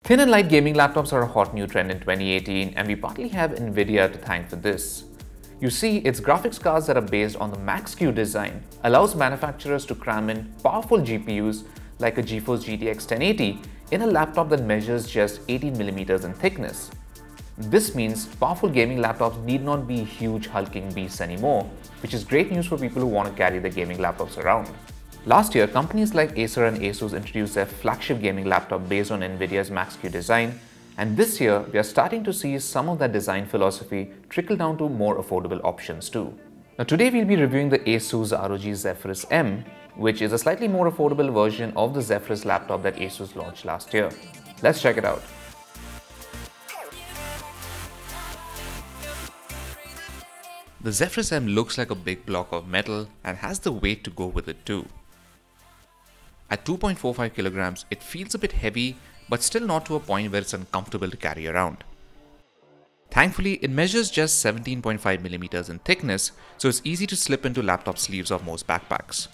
Thin and light gaming laptops are a hot new trend in 2018, and we partly have Nvidia to thank for this. You see, its graphics cards that are based on the Max-Q design allows manufacturers to cram in powerful GPUs like a GeForce GTX 1080 in a laptop that measures just 18mm in thickness. This means powerful gaming laptops need not be huge hulking beasts anymore, which is great news for people who want to carry their gaming laptops around. Last year, companies like Acer and Asus introduced their flagship gaming laptop based on Nvidia's Max-Q design, and this year we are starting to see some of that design philosophy trickle down to more affordable options too. Now today we'll be reviewing the Asus ROG Zephyrus M, which is a slightly more affordable version of the Zephyrus laptop that Asus launched last year. Let's check it out. The Zephyrus M looks like a big block of metal and has the weight to go with it too. At 2.45 kilograms, it feels a bit heavy, but still not to a point where it's uncomfortable to carry around. Thankfully, it measures just 17.5mm in thickness, so it's easy to slip into laptop sleeves of most backpacks.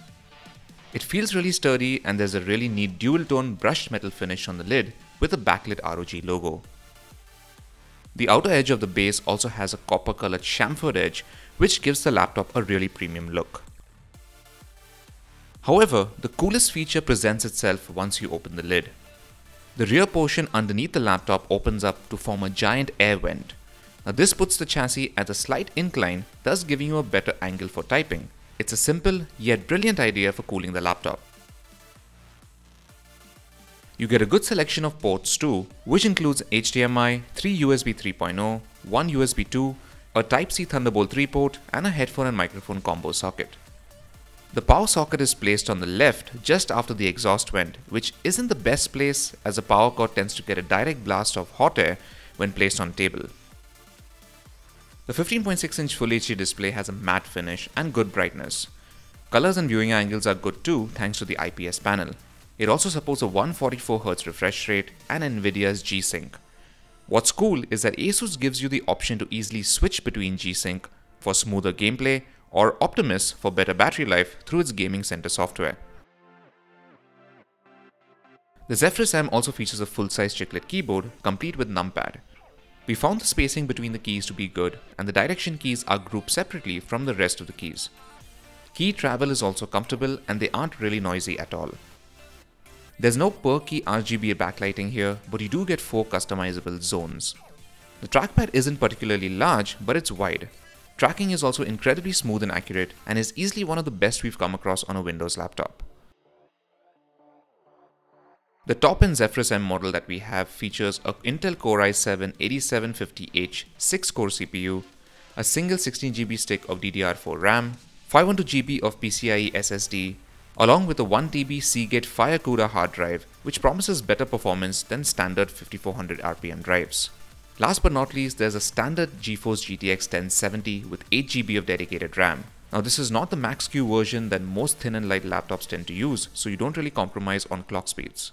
It feels really sturdy, and there's a really neat dual-tone brushed metal finish on the lid with a backlit ROG logo. The outer edge of the base also has a copper-colored chamfered edge, which gives the laptop a really premium look. However, the coolest feature presents itself once you open the lid. The rear portion underneath the laptop opens up to form a giant air vent. Now this puts the chassis at a slight incline, thus giving you a better angle for typing. It's a simple yet brilliant idea for cooling the laptop. You get a good selection of ports too, which includes HDMI, 3 USB 3.0, 1 USB 2, a Type-C Thunderbolt 3 port, and a headphone and microphone combo socket. The power socket is placed on the left just after the exhaust vent, which isn't the best place as the power cord tends to get a direct blast of hot air when placed on table. The 15.6-inch Full HD display has a matte finish and good brightness. Colors and viewing angles are good too thanks to the IPS panel. It also supports a 144Hz refresh rate and Nvidia's G-Sync. What's cool is that Asus gives you the option to easily switch between G-Sync for smoother gameplay or Optimus for better battery life through its Gaming Center software. The Zephyrus M also features a full-size chiclet keyboard complete with numpad. We found the spacing between the keys to be good, and the direction keys are grouped separately from the rest of the keys. Key travel is also comfortable and they aren't really noisy at all. There's no per key RGB backlighting here, but you do get 4 customizable zones. The trackpad isn't particularly large, but it's wide. Tracking is also incredibly smooth and accurate and is easily one of the best we've come across on a Windows laptop. The top-end Zephyrus M model that we have features a Intel Core i7-8750H 6-core CPU, a single 16GB stick of DDR4 RAM, 512GB of PCIe SSD, along with a 1TB Seagate FireCuda hard drive, which promises better performance than standard 5400 RPM drives. Last but not least, there's a standard GeForce GTX 1070 with 8GB of dedicated RAM. Now this is not the Max-Q version that most thin and light laptops tend to use, so you don't really compromise on clock speeds.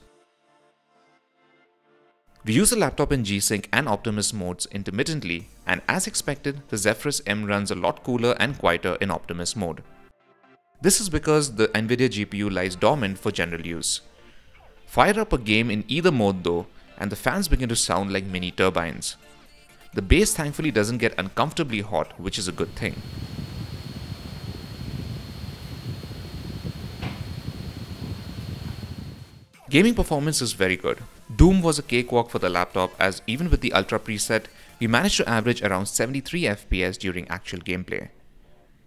We use the laptop in G-Sync and Optimus modes intermittently, and as expected, the Zephyrus M runs a lot cooler and quieter in Optimus mode. This is because the Nvidia GPU lies dormant for general use. Fire up a game in either mode though, and the fans begin to sound like mini turbines. The base thankfully doesn't get uncomfortably hot, which is a good thing. Gaming performance is very good. Doom was a cakewalk for the laptop, as even with the Ultra preset, we managed to average around 73 FPS during actual gameplay.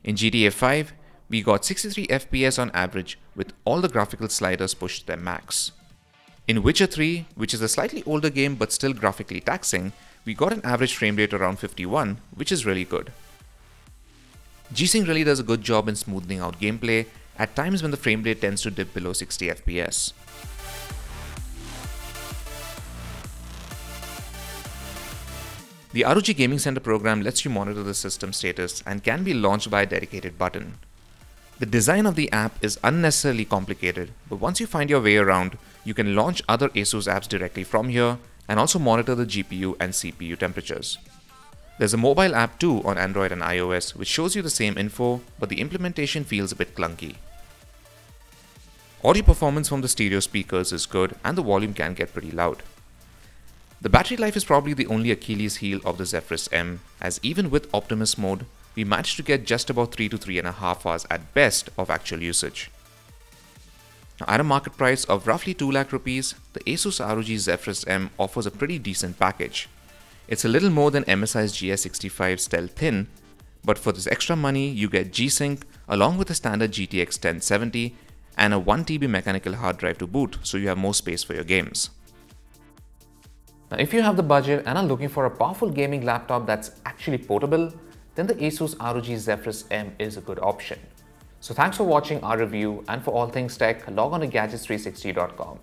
In GTA 5, we got 63 FPS on average with all the graphical sliders pushed to their max. In Witcher 3, which is a slightly older game but still graphically taxing, we got an average frame rate around 51, which is really good. G-Sync really does a good job in smoothing out gameplay at times when the frame rate tends to dip below 60 FPS. The ROG Gaming Center program lets you monitor the system status and can be launched by a dedicated button. The design of the app is unnecessarily complicated, but once you find your way around, you can launch other Asus apps directly from here and also monitor the GPU and CPU temperatures. There's a mobile app too on Android and iOS which shows you the same info, but the implementation feels a bit clunky. Audio performance from the stereo speakers is good and the volume can get pretty loud. The battery life is probably the only Achilles heel of the Zephyrus M, as even with Optimus mode, we managed to get just about 3 to 3.5 hours at best of actual usage. Now, at a market price of roughly 2 lakh rupees, the Asus ROG Zephyrus M offers a pretty decent package. It's a little more than MSI's GS65 Stealth Thin, but for this extra money, you get G-Sync along with a standard GTX 1070 and a 1TB mechanical hard drive to boot, so you have more space for your games. Now, if you have the budget and are looking for a powerful gaming laptop that's actually portable, then the Asus ROG Zephyrus M is a good option. So thanks for watching our review, and for all things tech, log on to gadgets360.com.